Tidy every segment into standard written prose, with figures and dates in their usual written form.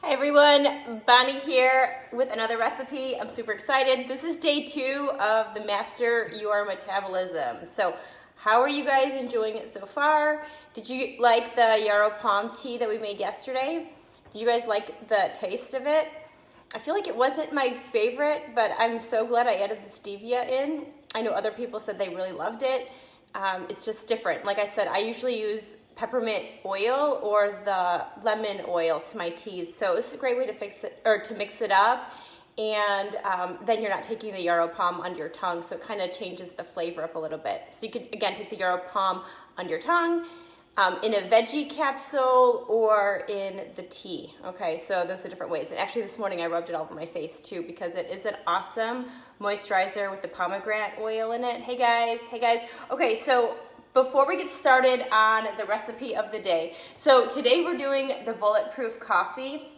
Hi everyone, Bonnie here with another recipe. I'm super excited. This is day 2 of the Master Your Metabolism. So how are you guys enjoying it so far? Did you like the yarrow palm tea that we made yesterday? Did you guys like the taste of it? I feel like it wasn't my favorite, but I'm so glad I added the stevia in. I know other people said they really loved it. It's just different. Like I said, I usually use peppermint oil or the lemon oil to my teas. So it's a great way to fix it or to mix it up. And then you're not taking the yarrow palm under your tongue, so it kind of changes the flavor up a little bit. So you could, again, take the yarrow palm under your tongue, in a veggie capsule or in the tea. Okay, so those are different ways. And actually this morning I rubbed it all over my face too because it is an awesome moisturizer with the pomegranate oil in it. Hey guys. Okay, so before we get started on the recipe of the day, so today we're doing the Bulletproof Coffee.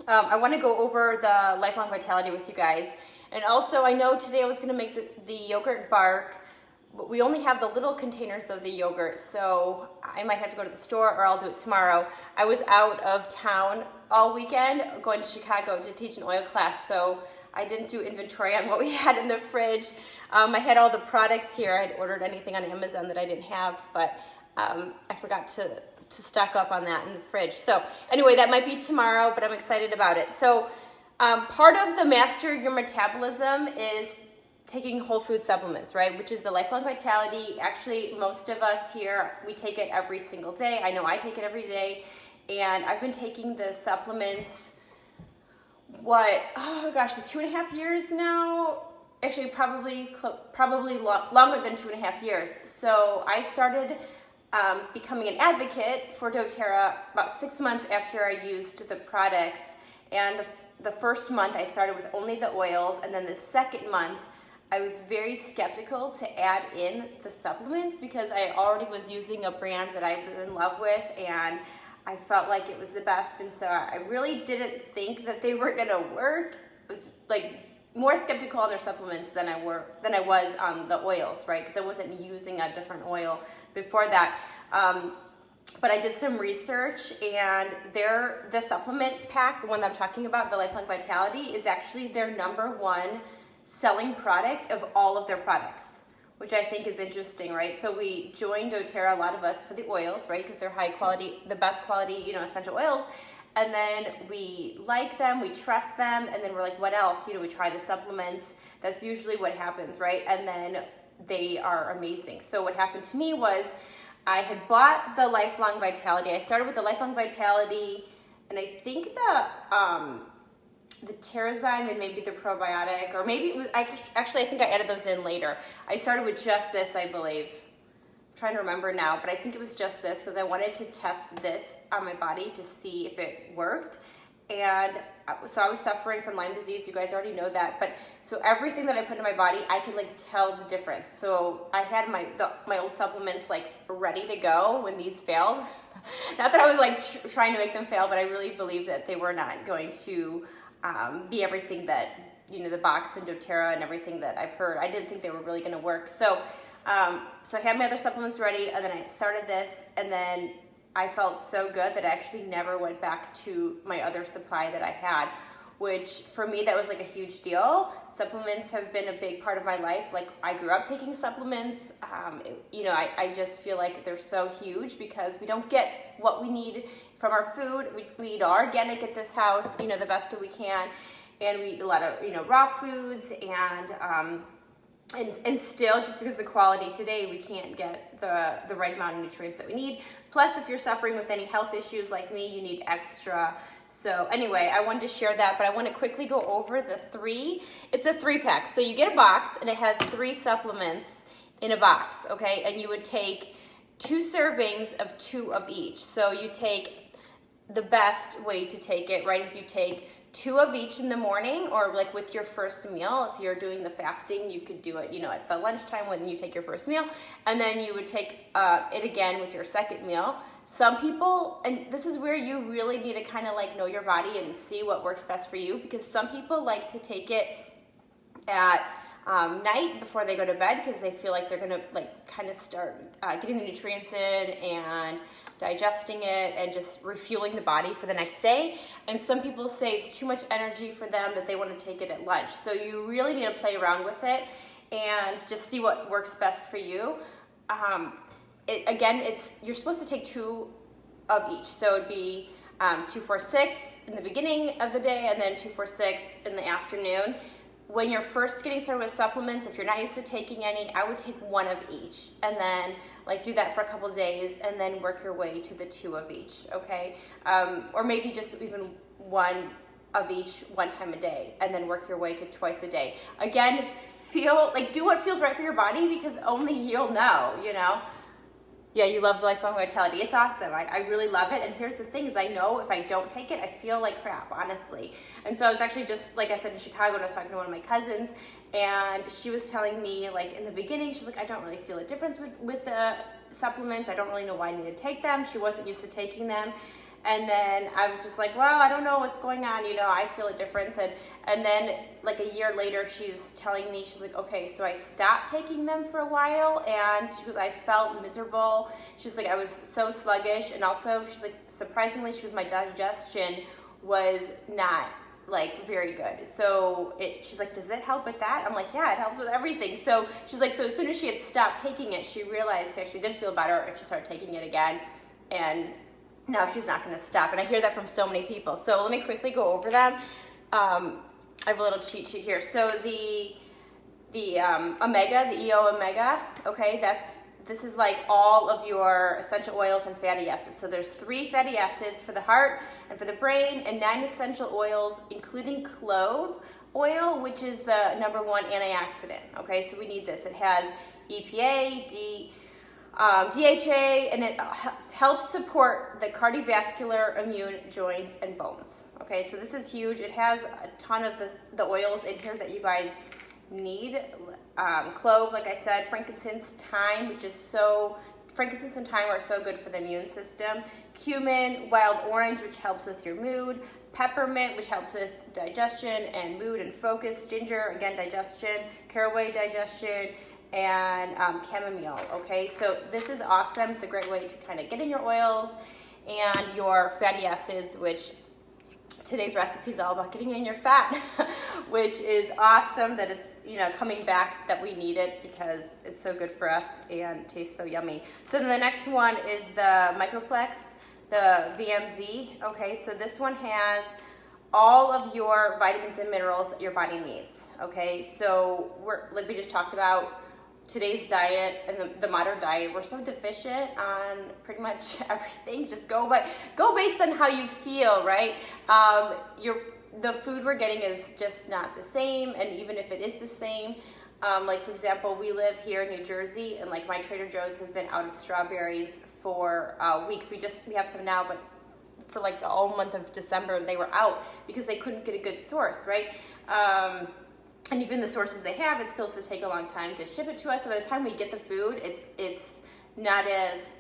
I want to go over the Lifelong Vitality with you guys. And also I know today I was going to make the yogurt bark, but we only have the little containers of the yogurt, so I might have to go to the store or I'll do it tomorrow. I was out of town all weekend going to Chicago to teach an oil class, so I didn't do inventory on what we had in the fridge. I had all the products here. I had ordered anything on Amazon that I didn't have, but I forgot to stock up on that in the fridge. So anyway, that might be tomorrow, but I'm excited about it. So part of the Master Your Metabolism is taking whole food supplements, right? Which is the Lifelong Vitality. Actually, most of us here, we take it every single day. I know I take it every day. And I've been taking the supplements oh gosh, 2.5 years now. Actually, probably longer than 2.5 years. So I started becoming an advocate for doTERRA about 6 months after I used the products. And the first month I started with only the oils, and then the second month I was very skeptical to add in the supplements because I already was using a brand that I was in love with, and I felt like it was the best, and so I really didn't think that they were gonna work. I was like more skeptical on their supplements than I was on the oils, right? Because I wasn't using a different oil before that. But I did some research, and the supplement pack, the one that I'm talking about, the Lifelong Vitality, is actually their #1 selling product of all of their products, which I think is interesting, right? So we joined doTERRA, a lot of us, for the oils, right? Because they're high quality, the best quality, essential oils. And then we like them, we trust them, and then we're like, what else? We try the supplements. That's usually what happens, right? And then they are amazing. So what happened to me was I had bought the Lifelong Vitality. I started with the Lifelong Vitality, and I think the Terrazyme and maybe the probiotic, or maybe it was, I think I added those in later. I started with just this, I believe. I'm trying to remember now, but I think it was just this because I wanted to test this on my body to see if it worked. And so I was suffering from Lyme disease. You guys already know that. But so everything that I put in my body, I could tell the difference. So I had my old supplements ready to go when these failed. Not that I was trying to make them fail, but I really believe that they were not going to be everything that, the box and doTERRA and everything that I've heard. I didn't think they were really going to work. So I had my other supplements ready, and then I started this, and then I felt so good that I actually never went back to my other supply that I had, which for me, that was a huge deal. Supplements have been a big part of my life. I grew up taking supplements. I just feel like they're so huge because we don't get what we need from our food. We eat our organic at this house, the best that we can. And we eat a lot of, raw foods, and still, just because of the quality today, we can't get the right amount of nutrients that we need. Plus, if you're suffering with any health issues like me, you need extra. So anyway, I wanted to share that, but I want to quickly go over the 3. It's a 3-pack. So you get a box, and it has 3 supplements in a box, okay? And you would take 2 servings of 2 of each. So you take the best way to take it, right, is you take 2 of each in the morning, or with your first meal. If you're doing the fasting, you could do it, at the lunchtime when you take your first meal, and then you would take it again with your second meal. Some people, and this is where you really need to kind of know your body and see what works best for you, because some people like to take it at night before they go to bed because they feel like they're gonna kind of start getting the nutrients in, and digesting it and just refueling the body for the next day. And some people say it's too much energy for them, that they want to take it at lunch. So you really need to play around with it and just see what works best for you. You're supposed to take 2 of each. So it'd be 2, 4, 6 in the beginning of the day, and then 2, 4, 6 in the afternoon. When you're first getting started with supplements, if you're not used to taking any, I would take 1 of each, and then do that for a couple of days, and then work your way to the 2 of each, okay? Or maybe just even 1 of each 1 time a day, and then work your way to twice a day. Again, do what feels right for your body, because only you'll know, Yeah, you love the Lifelong Vitality. It's awesome. I really love it. And here's the thing is I know if I don't take it, I feel like crap, honestly. And so I was actually just, like I said, in Chicago, and I was talking to one of my cousins, and she was telling me, in the beginning, she's like, I don't really feel a difference with the supplements. I don't really know why I need to take them. She wasn't used to taking them. And then I was just like, well, I don't know what's going on. I feel a difference. And then a year later, she was telling me, she's like, okay, so I stopped taking them for a while. And she goes, I felt miserable. She's like, I was so sluggish. And also, she's like, surprisingly, she goes, my digestion was not very good. So she's like, does that help with that? I'm like, yeah, it helps with everything. So she's like, so as soon as she had stopped taking it, she realized she actually did feel better, and she started taking it again. And now she's not going to stop. And I hear that from so many people. So let me quickly go over them. I have a little cheat sheet here. So the omega, the EO omega, okay, this is all of your essential oils and fatty acids. So there's 3 fatty acids for the heart and for the brain, and 9 essential oils, including clove oil, which is the #1 antioxidant. Okay, so we need this. It has EPA, DHA, and it helps support the cardiovascular, immune, joints, and bones. Okay, so this is huge. It has a ton of the oils in here that you guys need. Clove, like I said, frankincense, thyme, frankincense and thyme are so good for the immune system. Cumin, wild orange, which helps with your mood. Peppermint, which helps with digestion and mood and focus. Ginger, again, digestion. Caraway, digestion. And chamomile, okay? So this is awesome. It's a great way to kind of get in your oils and your fatty acids, which today's recipe is all about getting in your fat, which is awesome that it's, coming back, that we need it because it's so good for us and tastes so yummy. So then the next one is the Microplex, the VMZ, okay? So this one has all of your vitamins and minerals that your body needs, okay? So like we just talked about, today's diet and the modern diet, we're so deficient on pretty much everything. Just go based on how you feel, right? The food we're getting is just not the same, and even if it is the same, for example, we live here in New Jersey, and my Trader Joe's has been out of strawberries for weeks. We have some now, but for the whole month of December, they were out because they couldn't get a good source, right? And even the sources they have, it still has to take a long time to ship it to us. So by the time we get the food, it's not as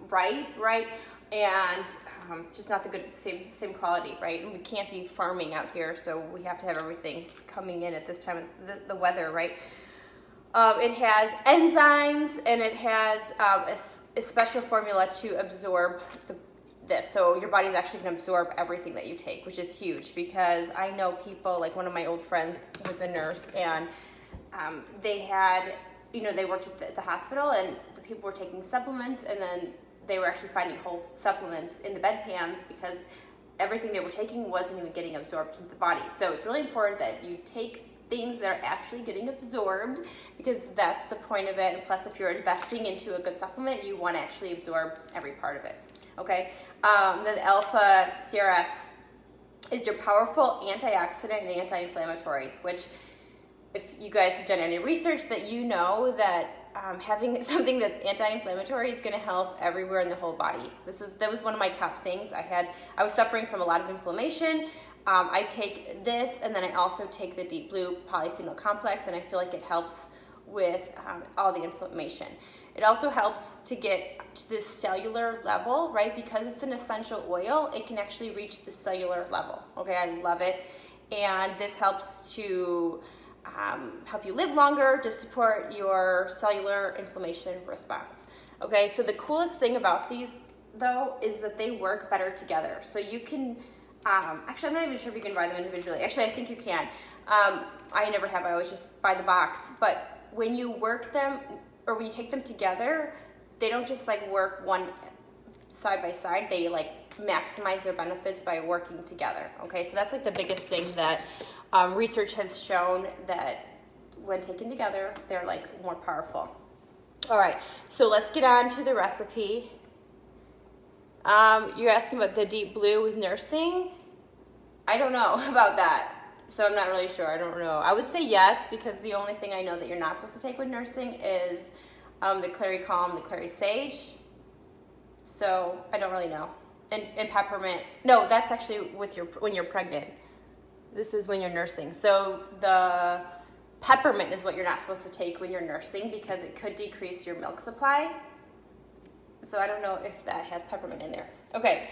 right? And just not the good same quality, right? And we can't be farming out here, so we have to have everything coming in at this time of the weather, right? It has enzymes, and it has a special formula to absorb this. So your body's actually going to absorb everything that you take, which is huge, because I know people, one of my old friends was a nurse, and they had, they worked at the hospital, and the people were taking supplements, and then they were actually finding whole supplements in the bedpans because everything they were taking wasn't even getting absorbed into the body. So it's really important that you take things that are actually getting absorbed, because that's the point of it. And plus, if you're investing into a good supplement, you want to actually absorb every part of it. Okay, then alpha CRS is your powerful antioxidant and anti-inflammatory, which, if you guys have done any research, that you know that having something that's anti-inflammatory is going to help everywhere in the whole body. That was one of my top things. I was suffering from a lot of inflammation. I take this, and then I also take the Deep Blue polyphenol complex, and I feel like it helps with all the inflammation. It also helps to get to this cellular level, right? Because it's an essential oil, it can actually reach the cellular level. Okay, I love it. And this helps to help you live longer, to support your cellular inflammation response. Okay, so the coolest thing about these though is that they work better together. So you can, actually I'm not even sure if you can buy them individually. Actually, I think you can. I never have, I always just buy the box. But when you work them, or when you take them together, they don't just like work one side by side, they like maximize their benefits by working together. Okay, so that's like the biggest thing that research has shown, that when taken together, they're like more powerful. All right, so let's get on to the recipe. You're asking about the deep blue with nursing. I don't know about that, so I'm not really sure. I don't know. I would say yes, because the only thing I know that you're not supposed to take with nursing is the clary calm, the clary sage. So I don't really know. And peppermint. No, that's actually with when you're pregnant. This is when you're nursing. So the peppermint is what you're not supposed to take when you're nursing, because it could decrease your milk supply. So I don't know if that has peppermint in there. Okay.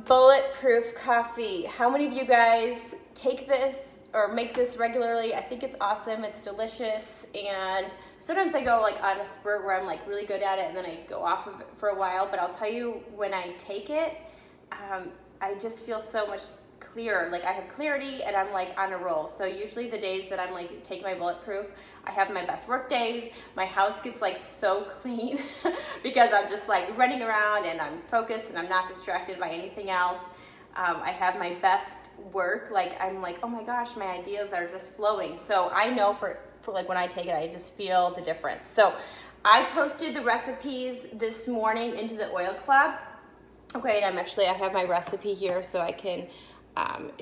Bulletproof coffee. How many of you guys take this or make this regularly? I think it's awesome. It's delicious. And sometimes I go like on a spurt where I'm like really good at it, and then I go off of it for a while. But I'll tell you, when I take it, I just feel so much clearer. Like I have clarity and I'm like on a roll. So usually the days that I'm like taking my Bulletproof, I have my best work days. My house gets like so clean because I'm just like running around and I'm focused and I'm not distracted by anything else. I have my best work. Like I'm like, oh my gosh, my ideas are just flowing. So I know for like when I take it, I just feel the difference. So I posted the recipes this morning into the oil club. Okay, and I have my recipe here so I can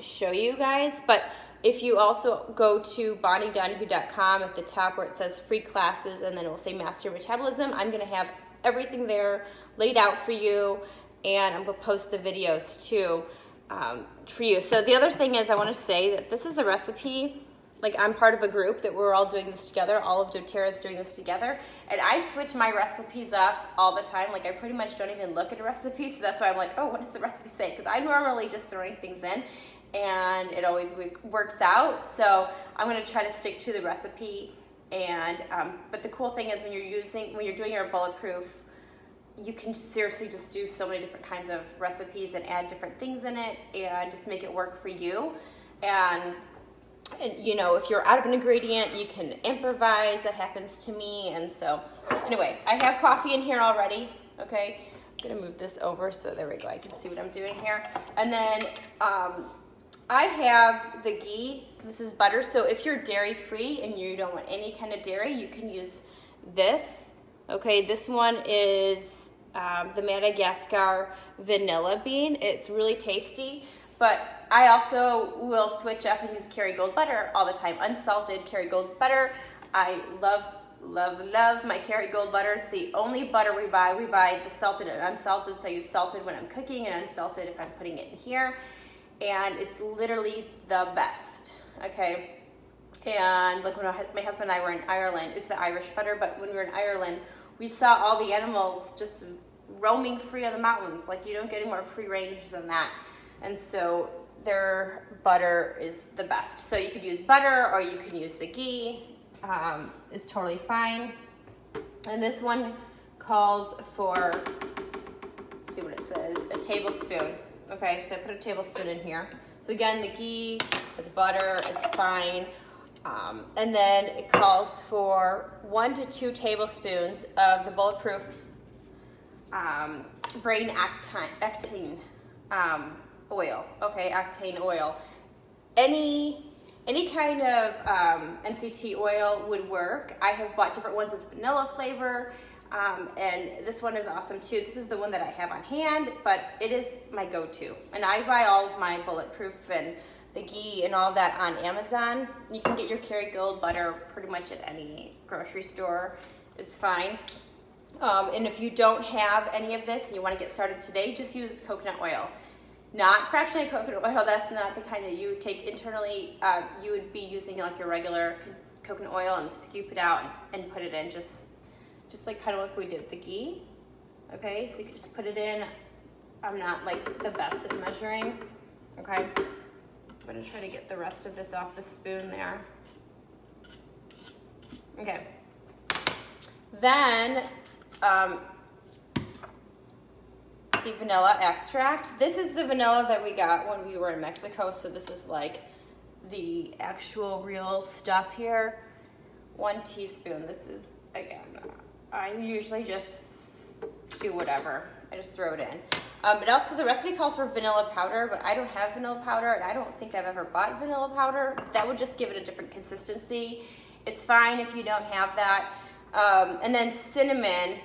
show you guys. But if you also go to bonniedonahue.com, at the top where it says free classes, and then it will say master metabolism, I'm going to have everything there laid out for you, and I'm going to post the videos too for you. So the other thing is, I want to say that this is a recipe. Like I'm part of a group that we're all doing this together. All of doTERRA is doing this together. And I switch my recipes up all the time. Like I pretty much don't even look at a recipe. So that's why I'm like, oh, what does the recipe say? Because I normally just throwing things in and it always works out. So I'm going to try to stick to the recipe. And but the cool thing is when you're doing your Bulletproof, you can seriously just do so many different kinds of recipes and add different things in it and just make it work for you. And you know, if you're out of an ingredient, you can improvise. That happens to me. And so anyway, I have coffee in here already. Okay, I'm gonna move this over so there we go, I can see what I'm doing here. And then I have the ghee. This is butter. So if you're dairy free and you don't want any kind of dairy, you can use this. Okay, this one is the Madagascar vanilla bean. It's really tasty. But I also will switch up and use Kerrygold butter all the time. Unsalted Kerrygold butter. I love, love, love my Kerrygold butter. It's the only butter we buy. We buy the salted and unsalted, so I use salted when I'm cooking and unsalted if I'm putting it in here. And it's literally the best, okay? And like when my husband and I were in Ireland, it's the Irish butter, but when we were in Ireland, we saw all the animals just roaming free on the mountains. Like you don't get any more free range than that. And so their butter is the best. So you could use butter or you can use the ghee. It's totally fine. And this one calls for, let's see what it says, a tablespoon. Okay, so I put a tablespoon in here. So again, the ghee with butter is fine. And then it calls for 1 to 2 tablespoons of the Bulletproof brain octane oil. Okay, octane oil. Any kind of MCT oil would work. I have bought different ones with vanilla flavor, and this one is awesome too. This is the one that I have on hand, but it is my go-to. And I buy all of my Bulletproof and the ghee and all that on Amazon. You can get your Kerrygold butter pretty much at any grocery store. It's fine. And if you don't have any of this and you want to get started today, just use coconut oil. Not fractionated coconut oil. That's not the kind that you would take internally. You would be using like your regular coconut oil and scoop it out and put it in, just like kind of like we did with the ghee. Okay, so you can just put it in. I'm not like the best at measuring. Okay, I'm gonna try to get the rest of this off the spoon there. Okay, then fancy vanilla extract. This is the vanilla that we got when we were in Mexico, so this is like the actual real stuff here. 1 teaspoon. This is, again, I usually just do whatever. I just throw it in. But also the recipe calls for vanilla powder, but I don't have vanilla powder, and I don't think I've ever bought vanilla powder. That would just give it a different consistency. It's fine if you don't have that. And then cinnamon.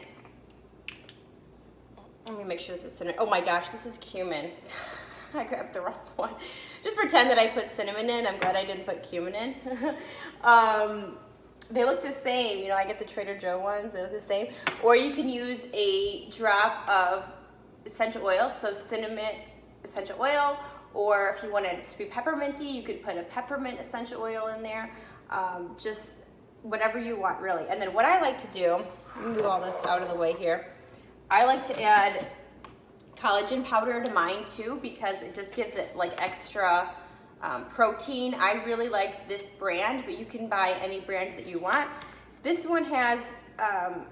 Let me make sure this is cinnamon. Oh my gosh, this is cumin. I grabbed the wrong one. Just pretend that I put cinnamon in. I'm glad I didn't put cumin in. They look the same. You know, I get the Trader Joe ones. They look the same. Or you can use a drop of essential oil, so cinnamon essential oil, or if you want it to be pepperminty, you could put a peppermint essential oil in there. Just whatever you want, really. And then what I like to do, let me move all this out of the way here. I like to add collagen powder to mine too, because it just gives it like extra protein. I really like this brand, but you can buy any brand that you want. This one has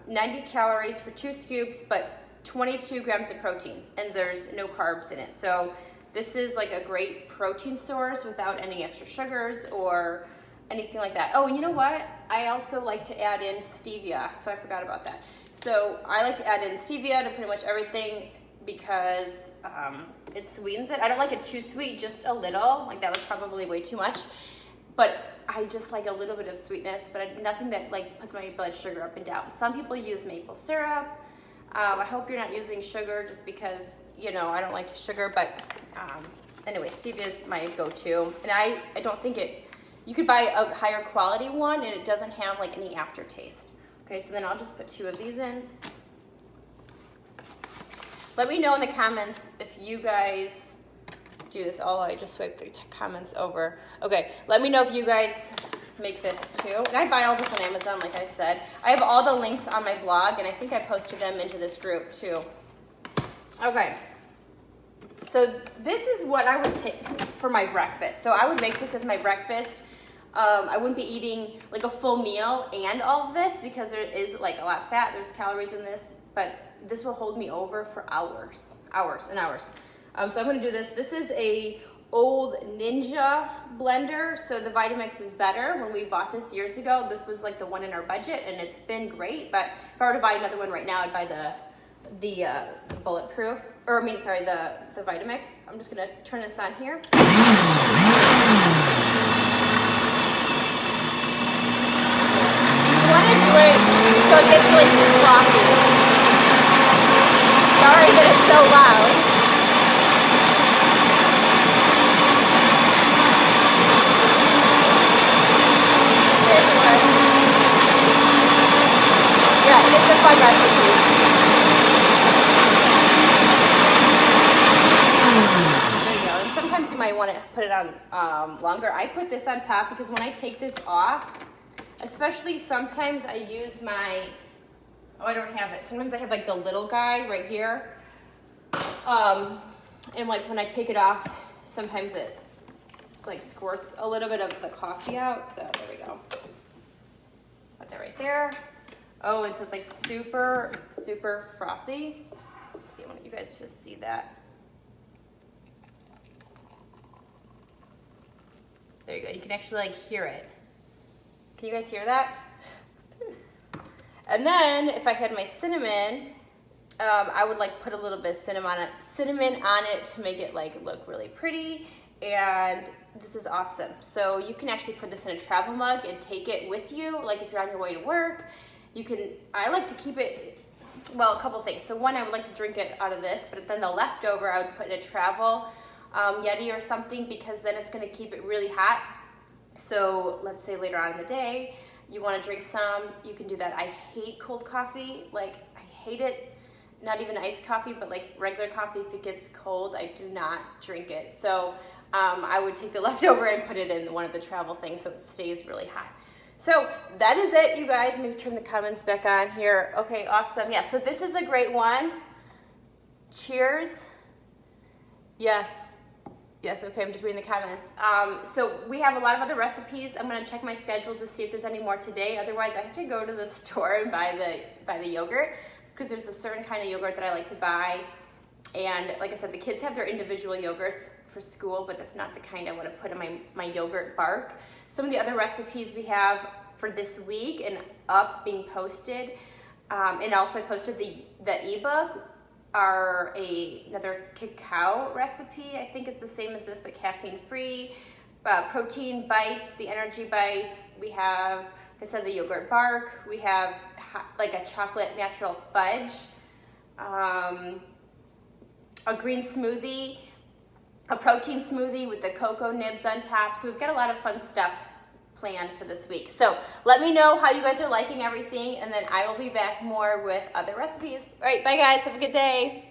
90 calories for 2 scoops, but 22 grams of protein, and there's no carbs in it. So this is like a great protein source without any extra sugars or anything like that. Oh, and you know what? I also like to add in stevia, so I forgot about that. So I like to add in stevia to pretty much everything because it sweetens it. I don't like it too sweet, just a little. Like that was probably way too much. But I just like a little bit of sweetness, but nothing that like puts my blood sugar up and down. Some people use maple syrup. I hope you're not using sugar just because, you know, I don't like sugar, but anyway, stevia is my go-to. And I don't think you could buy a higher quality one and it doesn't have like any aftertaste. Okay, so then I'll just put 2 of these in. Let me know in the comments if you guys do this. Oh, I just swiped the comments over. Okay, let me know if you guys make this too. And I buy all this on Amazon, like I said. I have all the links on my blog, and I think I posted them into this group too. Okay, so this is what I would take for my breakfast. So I would make this as my breakfast. I wouldn't be eating like a full meal and all of this because there is like a lot of fat. There's calories in this, but this will hold me over for hours and hours. So I'm gonna do this. This is a old Ninja blender, so the Vitamix is better. When we bought this years ago, this was like the one in our budget, and it's been great. But if I were to buy another one right now, I'd buy the Bulletproof, or the Vitamix. I'm just gonna turn this on here. You want to do it so it gets really frothy. Sorry that it's so loud. Yeah, it's a fun recipe. There you go. And sometimes you might want to put it on longer. I put this on top because when I take this off, especially sometimes I use my, I don't have it. Sometimes I have like the little guy right here. And like when I take it off, sometimes it like squirts a little bit of the coffee out. So there we go. Put that right there. Oh, and so it's like super, super frothy. Let's see, I want you guys to see that. There you go. You can actually like hear it. Can you guys hear that? And then if I had my cinnamon, I would like put a little bit of cinnamon on it to make it like look really pretty. And this is awesome. So you can actually put this in a travel mug and take it with you. Like if you're on your way to work, you can, I like to keep it, well, a couple things. So one, I would like to drink it out of this, but then the leftover I would put in a travel Yeti or something, because then it's gonna keep it really hot. So let's say later on in the day, you wanna drink some, you can do that. I hate cold coffee, like I hate it. Not even iced coffee, but like regular coffee, if it gets cold, I do not drink it. So I would take the leftover and put it in one of the travel things so it stays really hot. So that is it, you guys. Let me turn the comments back on here. Okay, awesome. Yeah, so this is a great one. Cheers. Yes. Yes, okay, I'm just reading the comments. So we have a lot of other recipes. I'm gonna check my schedule to see if there's any more today. Otherwise, I have to go to the store and buy the yogurt, because there's a certain kind of yogurt that I like to buy And like I said, the kids have their individual yogurts for school, but that's not the kind I want to put in my yogurt bark. Some of the other recipes we have for this week and up being posted, and also I posted the ebook, are another cacao recipe. I think it's the same as this, but caffeine free. Protein bites, the energy bites. We have, like I said, the yogurt bark. We have like a chocolate natural fudge, a green smoothie, a protein smoothie with the cocoa nibs on top. So we've got a lot of fun stuff planned for this week. So let me know how you guys are liking everything, and then I will be back more with other recipes. All right, bye guys, have a good day.